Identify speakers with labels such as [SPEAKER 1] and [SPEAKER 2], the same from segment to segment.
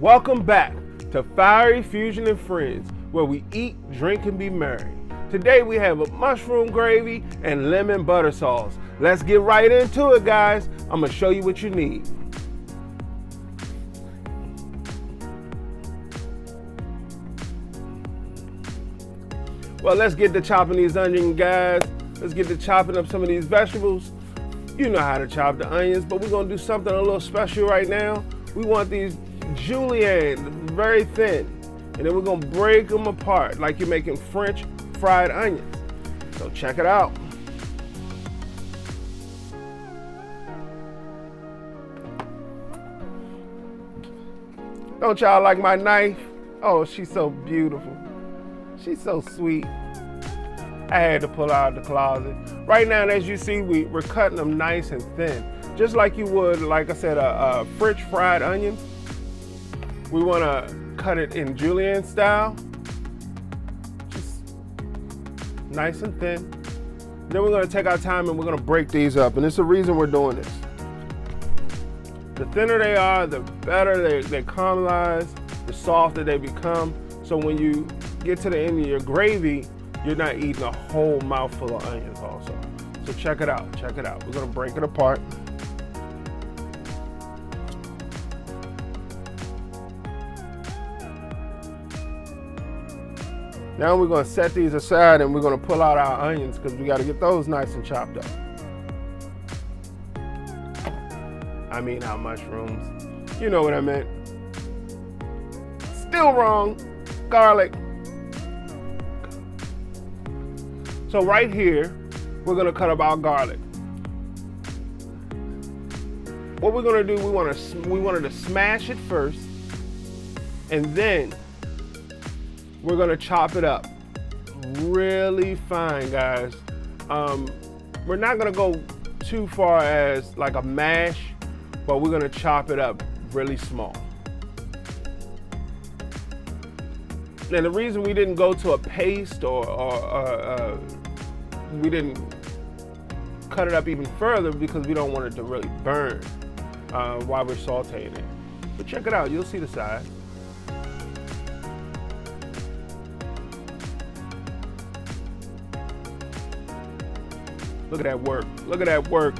[SPEAKER 1] Welcome back to Fiery Fusion and Friends, where we eat, drink, and be merry. Today we have a mushroom gravy and lemon butter sauce. Let's get right into it, guys. I'm gonna show you what you need. Well, let's get to chopping these onions, guys. Let's get to chopping up some of these vegetables. You know how to chop the onions, but we're gonna do something a little special right now. We want these julienne, very thin, and then we're gonna break them apart like you're making French fried onions. So check it out. Don't y'all like my knife? Oh, she's so beautiful. She's so sweet. I had to pull her out of the closet. Right now, as you see, we're cutting them nice and thin, just like you would, like I said, a French fried onion. We want to cut it in julienne style, just nice and thin. Then we're going to take our time and we're going to break these up, and it's the reason we're doing this. The thinner they are, the better they caramelize, the softer they become. So when you get to the end of your gravy, you're not eating a whole mouthful of onions also. So check it out, check it out. We're gonna break it apart. Now we're gonna set these aside and we're gonna pull out our onions because we gotta get those nice and chopped up. I mean our mushrooms. You know what I meant. Still wrong. Garlic. So right here, we're gonna cut up our garlic. What we're gonna do, we wanted to smash it first, and then we're gonna chop it up really fine, guys. We're not gonna go too far as like a mash, but we're gonna chop it up really small. And the reason we didn't go to a paste or we didn't cut it up even further because we don't want it to really burn while we're sauteing it. But check it out, you'll see the size. Look at that work, look at that work.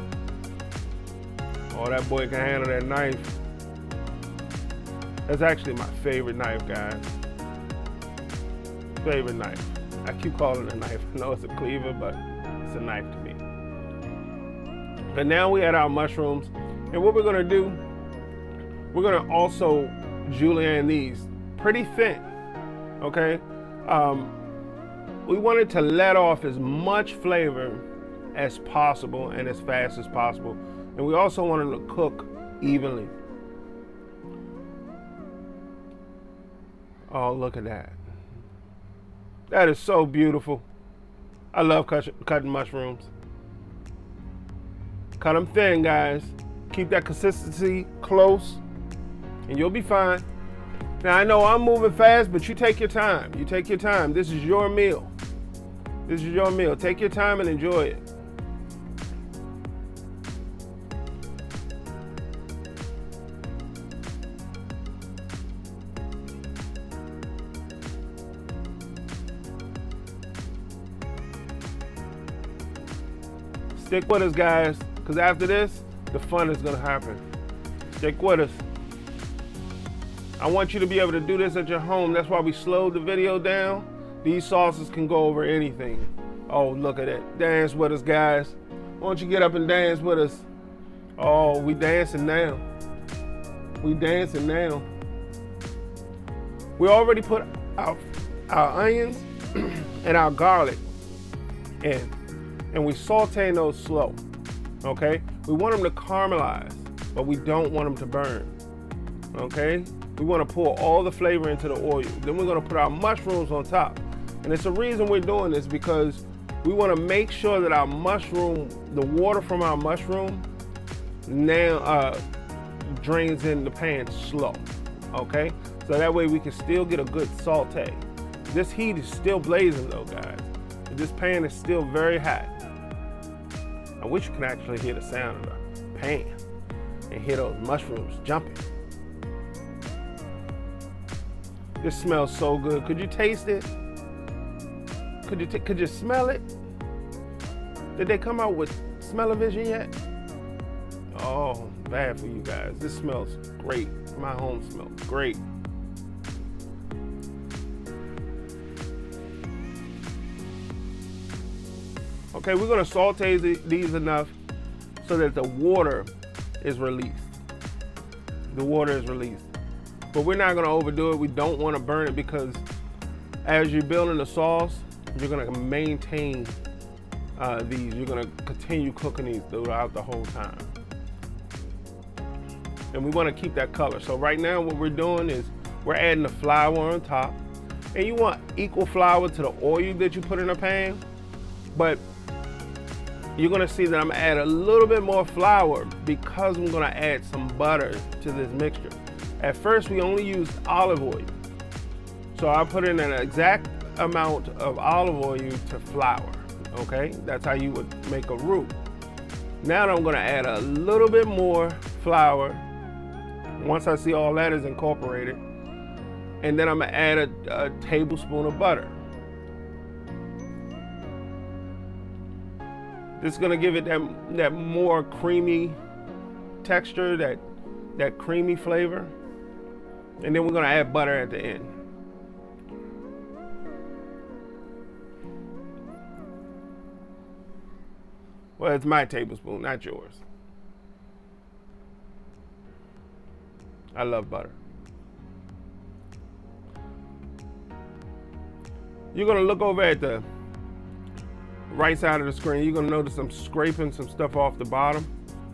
[SPEAKER 1] Oh, that boy can handle that knife. That's actually my favorite knife, guys. Favorite knife. I keep calling it a knife. I know it's a cleaver, but it's a knife to me. But now we add our mushrooms, and what we're gonna do, we're gonna also julienne these pretty thin, okay? We wanted to let off as much flavor as possible and as fast as possible, and we also want them to cook evenly. Oh, look at that. That is so beautiful. I love cutting mushrooms. Cut them thin, guys. Keep that consistency close, and you'll be fine. Now, I know I'm moving fast, but you take your time. You take your time. This is your meal. This is your meal. Take your time and enjoy it. Stick with us, guys, because after this, the fun is gonna happen. Stick with us. I want you to be able to do this at your home. That's why we slowed the video down. These sauces can go over anything. Oh, look at it. Dance with us, guys. Why don't you get up and dance with us? Oh, we dancing now. We dancing now. We already put our onions and our garlic in. And we sauteing those slow, okay? We want them to caramelize, but we don't want them to burn, okay? We want to pour all the flavor into the oil. Then we're going to put our mushrooms on top. And it's the reason we're doing this because we want to make sure that our mushroom, the water from our mushroom, now drains in the pan slow, okay? So that way we can still get a good saute. This heat is still blazing though, guys. This pan is still very hot. I wish you could actually hear the sound of the pan and hear those mushrooms jumping. This smells so good. Could you taste it? Could you smell it? Did they come out with smell-o-vision yet? Oh, bad for you guys. This smells great. My home smells great. Okay, we're gonna saute these enough so that the water is released. The water is released. But we're not gonna overdo it. We don't wanna burn it because as you're building the sauce, you're gonna maintain these. You're gonna continue cooking these throughout the whole time. And we wanna keep that color. So right now what we're doing is we're adding the flour on top. And you want equal flour to the oil that you put in the pan. But you're gonna see that I'm gonna add a little bit more flour because I'm gonna add some butter to this mixture. At first, we only used olive oil. So I put in an exact amount of olive oil to flour, okay? That's how you would make a roux. Now I'm gonna add a little bit more flour once I see all that is incorporated. And then I'm gonna add a tablespoon of butter. This is gonna give it that more creamy texture, that creamy flavor. And then we're gonna add butter at the end. Well, it's my tablespoon, not yours. I love butter. You're gonna look over at the right side of the screen. You're gonna notice I'm scraping some stuff off the bottom.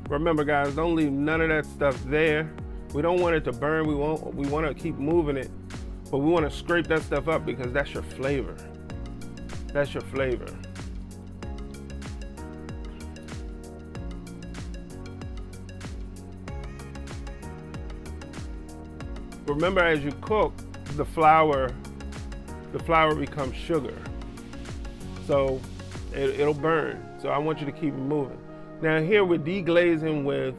[SPEAKER 1] Remember guys, don't leave none of that stuff there. We don't want it to burn. We want to keep moving it, but we want to scrape that stuff up because that's your flavor. That's your flavor. Remember, as you cook, the flour becomes sugar, so it'll burn. So I want you to keep it moving. Now here we're deglazing with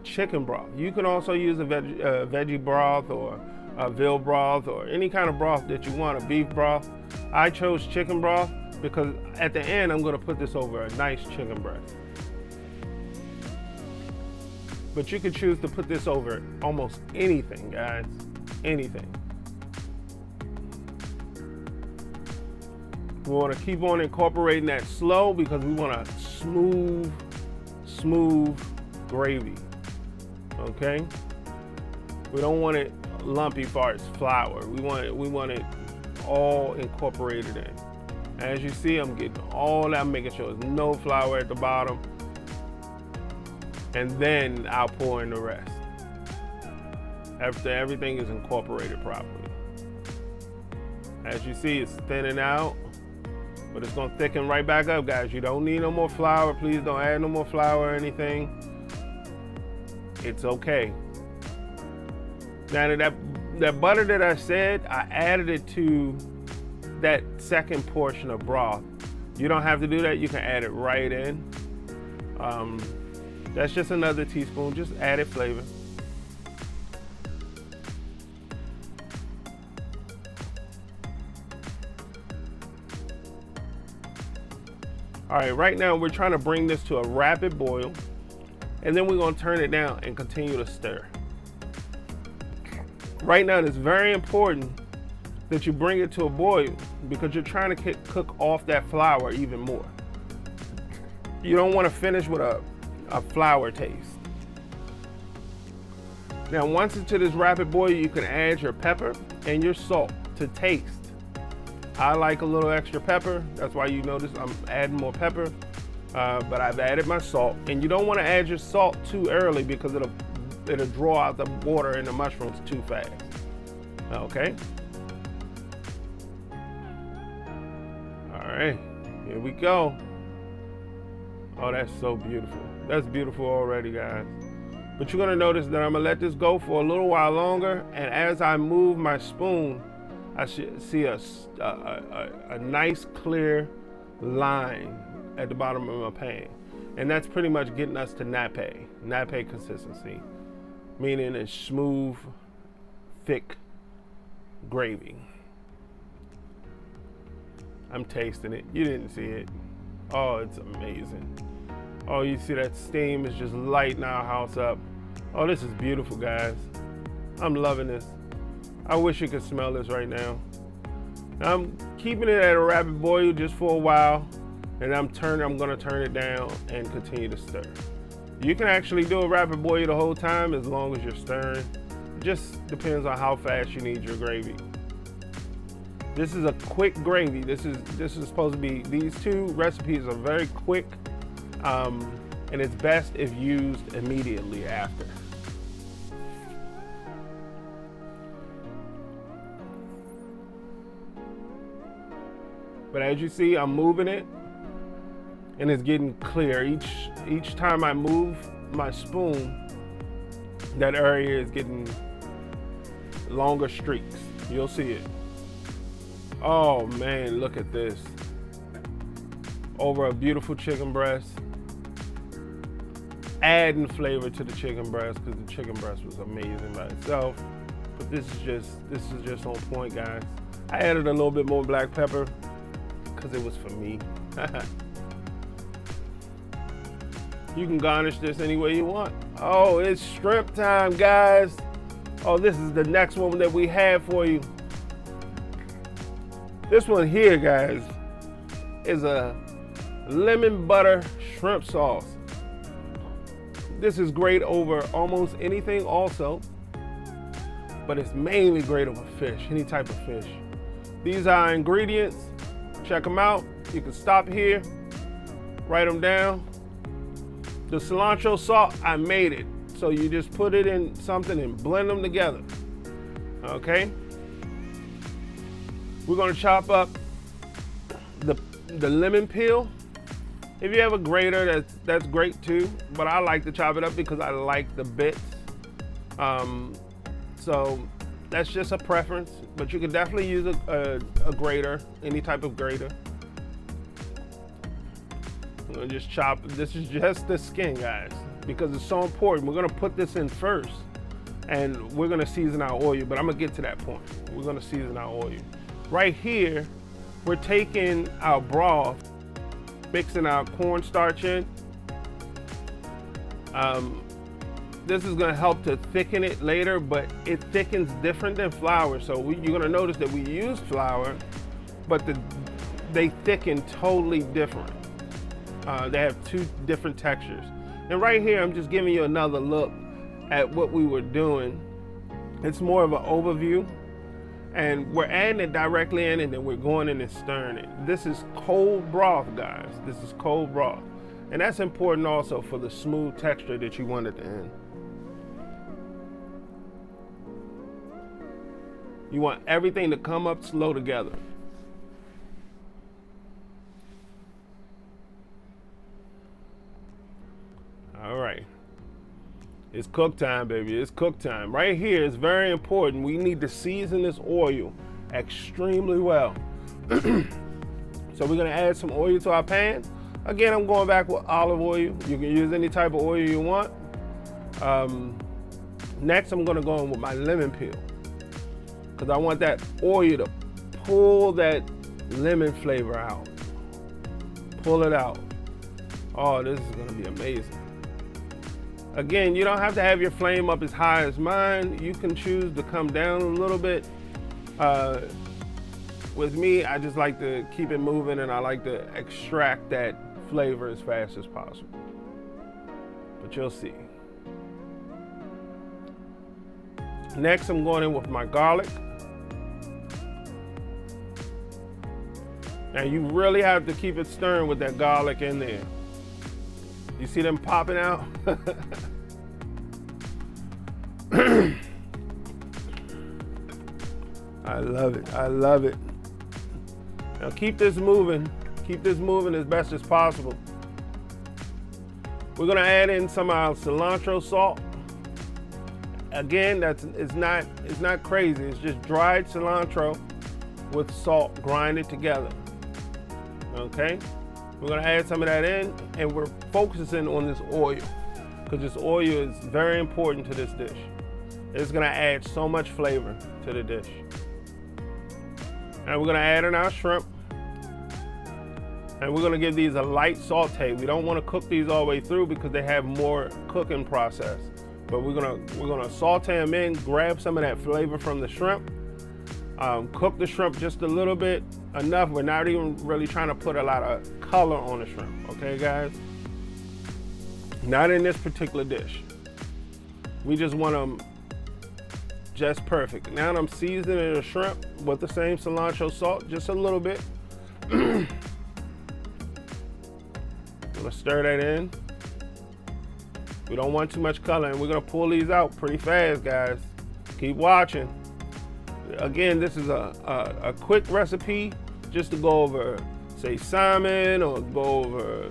[SPEAKER 1] chicken broth. You can also use a veggie broth or a veal broth or any kind of broth that you want, a beef broth. I chose chicken broth because at the end I'm gonna put this over a nice chicken breast. But you can choose to put this over almost anything, guys, anything. We wanna keep on incorporating that slow because we want a smooth gravy. Okay, we don't want it lumpy far as flour. We want it all incorporated in. As you see, I'm getting all that, making sure there's no flour at the bottom, and then I'll pour in the rest after everything is incorporated properly. As you see, it's thinning out, but it's gonna thicken right back up, guys. You don't need no more flour. Please don't add no more flour or anything. It's okay. Now that butter that I said, I added it to that second portion of broth. You don't have to do that. You can add it right in. That's just another teaspoon, just added flavor. All right, right now we're trying to bring this to a rapid boil. And then we're gonna turn it down and continue to stir. Right now, it's very important that you bring it to a boil because you're trying to cook off that flour even more. You don't wanna finish with a flour taste. Now, once it's to this rapid boil, you can add your pepper and your salt to taste. I like a little extra pepper. That's why you notice I'm adding more pepper. But I've added my salt, and you don't want to add your salt too early because it'll draw out the water and the mushrooms too fast. Okay. All right, here we go. Oh, that's so beautiful. That's beautiful already, guys. But you're gonna notice that I'm gonna let this go for a little while longer, and as I move my spoon, I should see a nice clear line at the bottom of my pan. And that's pretty much getting us to nappe consistency, meaning it's smooth, thick gravy. I'm tasting it. You didn't see it. Oh, it's amazing. Oh, you see that steam is just lighting our house up. Oh, this is beautiful, guys. I'm loving this. I wish you could smell this right now. I'm keeping it at a rapid boil just for a while, and I'm gonna turn it down and continue to stir. You can actually do a rapid boil the whole time as long as you're stirring. It just depends on how fast you need your gravy. This is a quick gravy. This is supposed to be, these two recipes are very quick, and it's best if used immediately after. But as you see, I'm moving it, and it's getting clear. Each time I move my spoon, that area is getting longer streaks. You'll see it. Oh man, look at this. Over a beautiful chicken breast. Adding flavor to the chicken breast, because the chicken breast was amazing by itself. But this is just on point, guys. I added a little bit more black pepper because it was for me. You can garnish this any way you want. Oh, it's shrimp time, guys. Oh, this is the next one that we have for you. This one here, guys, is a lemon butter shrimp sauce. This is great over almost anything also, but it's mainly great over fish, any type of fish. These are ingredients. Check them out. You can stop here, write them down. The cilantro salt, I made it. So you just put it in something and blend them together. Okay? We're gonna chop up the lemon peel. If you have a grater, that's great too, but I like to chop it up because I like the bits. So that's just a preference, but you can definitely use a grater, any type of grater. I'm gonna just chop, this is just the skin, guys, because it's so important. We're gonna put this in first, and we're gonna season our oil, but I'm gonna get to that point. We're gonna season our oil. Right here, we're taking our broth, mixing our cornstarch in. This is gonna help to thicken it later, but it thickens different than flour. So you're gonna notice that we use flour, but they thicken totally different. They have two different textures. And right here, I'm just giving you another look at what we were doing. It's more of an overview. And we're adding it directly in, and then we're going in and stirring it. This is cold broth, guys. This is cold broth. And that's important also for the smooth texture that you want at the end. You want everything to come up slow together. All right. It's cook time, baby. It's cook time. Right here is very important. We need to season this oil extremely well. So we're gonna add some oil to our pan. Again, I'm going back with olive oil. You can use any type of oil you want. Next, I'm gonna go in with my lemon peel, because I want that oil to pull that lemon flavor out. Pull it out. Oh, this is gonna be amazing. Again, you don't have to have your flame up as high as mine. You can choose to come down a little bit. With me, I just like to keep it moving, and I like to extract that flavor as fast as possible. But you'll see. Next, I'm going in with my garlic. Now you really have to keep it stirring with that garlic in there. You see them popping out? I love it. I love it. Now keep this moving. Keep this moving as best as possible. We're gonna add in some of our cilantro salt. Again, it's not crazy. It's just dried cilantro with salt grinded together. Okay? We're gonna add some of that in, and we're focusing on this oil, because this oil is very important to this dish. It's gonna add so much flavor to the dish. And we're gonna add in our shrimp. And we're gonna give these a light saute. We don't wanna cook these all the way through because they have more cooking process. But we're gonna saute them in, grab some of that flavor from the shrimp. Cook the shrimp just a little bit, enough. We're not even really trying to put a lot of color on the shrimp, okay guys? Not in this particular dish. We just want them just perfect. Now I'm seasoning the shrimp with the same cilantro salt, just a little bit. I'm gonna stir that in. We don't want too much color, and we're gonna pull these out pretty fast, guys. Keep watching. Again, this is a quick recipe just to go over, say, salmon or go over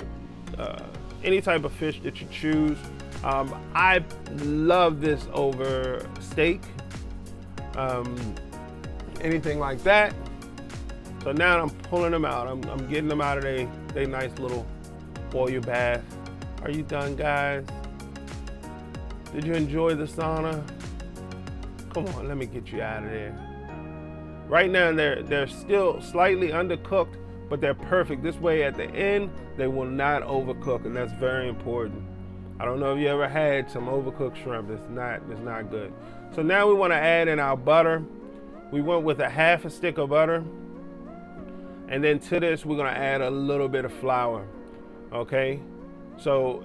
[SPEAKER 1] any type of fish that you choose. I love this over steak, anything like that. So now I'm pulling them out. I'm getting them out of they nice little boil bath. Are you done, guys? Did you enjoy the sauna? Come on, let me get you out of there. Right now, they're still slightly undercooked, but they're perfect. This way, at the end, they will not overcook, and that's very important. I don't know if you ever had some overcooked shrimp. It's not good. So now we want to add in our butter. We went with a half a stick of butter, and then to this, we're gonna add a little bit of flour. Okay, so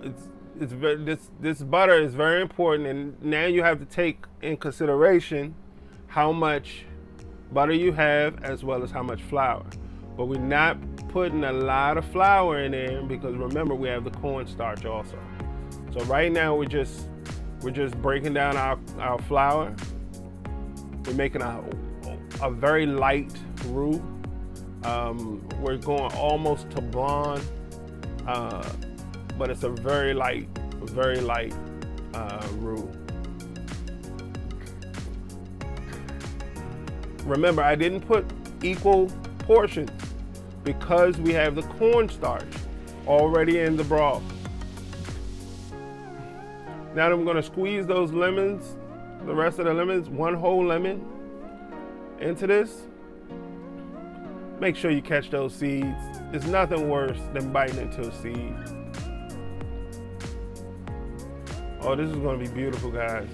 [SPEAKER 1] this butter is very important, and now you have to take in consideration how much butter you have as well as how much flour. But we're not putting a lot of flour in there because remember we have the cornstarch also. So right now we're just breaking down our flour. We're making a very light roux. We're going almost to blonde, but it's a very light roux. Remember, I didn't put equal portions because we have the cornstarch already in the broth. Now I'm gonna squeeze those lemons, the rest of the lemons, one whole lemon into this. Make sure you catch those seeds. There's nothing worse than biting into a seed. Oh, this is gonna be beautiful, guys.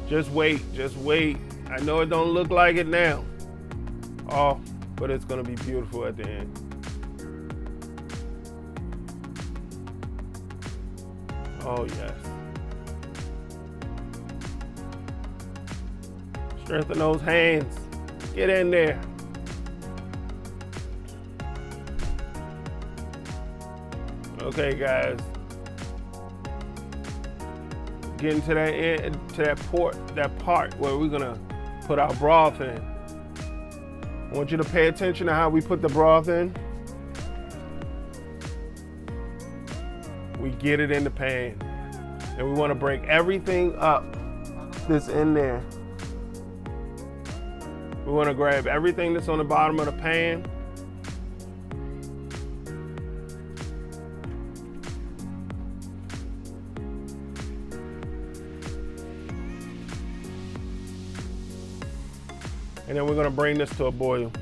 [SPEAKER 1] Just wait. I know it don't look like it now. Oh, but it's gonna be beautiful at the end. Oh yes. Strengthen those hands. Get in there. Okay, guys. Getting to that end, to that part where we're gonna put our broth in. I want you to pay attention to how we put the broth in. We get it in the pan, and we want to break everything up that's in there. We want to grab everything that's on the bottom of the pan. And then we're gonna bring this to a boil.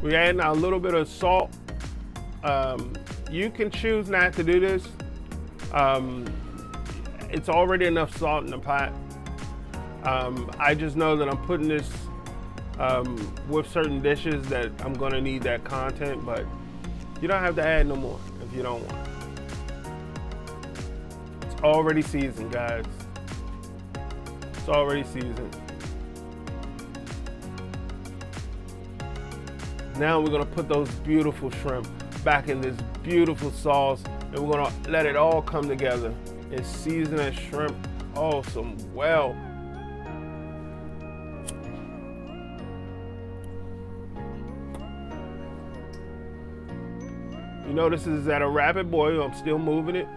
[SPEAKER 1] We're adding a little bit of salt. You can choose not to do this. It's already enough salt in the pot. I just know that I'm putting this with certain dishes that I'm gonna need that content, but you don't have to add no more if you don't want. Already seasoned, guys. It's already seasoned. Now we're gonna put those beautiful shrimp back in this beautiful sauce, and we're gonna let it all come together and season that shrimp awesome well. You notice this is at a rapid boil. I'm still moving it.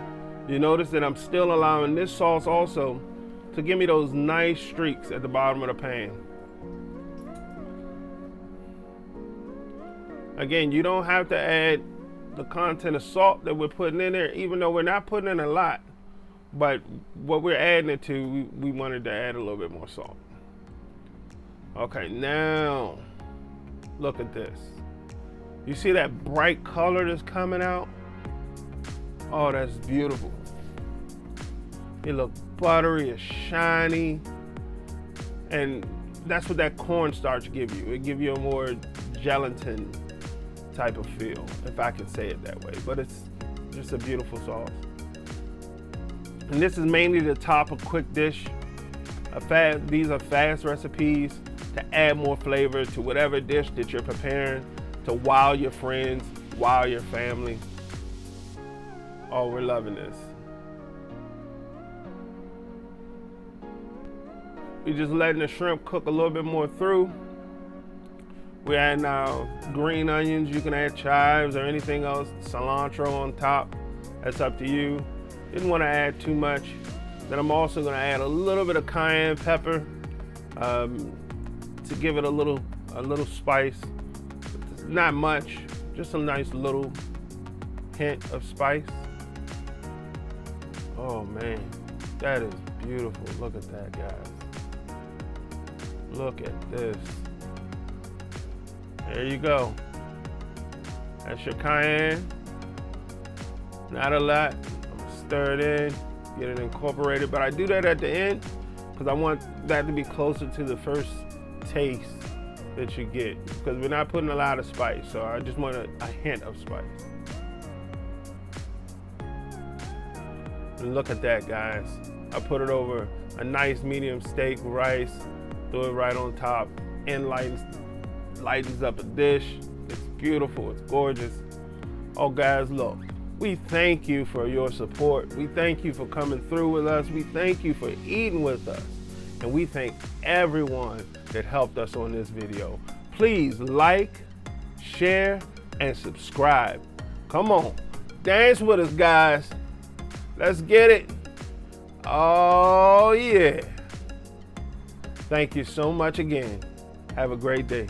[SPEAKER 1] You notice that I'm still allowing this sauce also to give me those nice streaks at the bottom of the pan. Again, you don't have to add the content of salt that we're putting in there, even though we're not putting in a lot. But what we're adding it to, we wanted to add a little bit more salt. Okay, now look at this. You see that bright color that's coming out? Oh, that's beautiful. It looks buttery, it's shiny, and that's what that cornstarch gives you. It gives you a more gelatin type of feel, if I can say it that way. But it's just a beautiful sauce. And this is mainly to top a quick dish. These are fast recipes to add more flavor to whatever dish that you're preparing, to wow your friends, wow your family. Oh, we're loving this. We're just letting the shrimp cook a little bit more through. We're adding now green onions. You can add chives or anything else, cilantro on top. That's up to you. Didn't want to add too much. Then I'm also going to add a little bit of cayenne pepper to give it a little spice. Not much, just a nice little hint of spice. Oh man, that is beautiful. Look at that, guys. Look at this. There you go. That's your cayenne. Not a lot. Stir it in, get it incorporated. But I do that at the end because I want that to be closer to the first taste that you get. Because we're not putting a lot of spice, so I just want a hint of spice. And look at that, guys. I put it over a nice medium steak rice, throw it right on top, and lightens up a dish. It's beautiful, it's gorgeous. Oh guys, look, we thank you for your support. We thank you for coming through with us. We thank you for eating with us. And we thank everyone that helped us on this video. Please like, share, and subscribe. Come on, dance with us, guys. Let's get it. Oh yeah. Thank you so much again. Have a great day.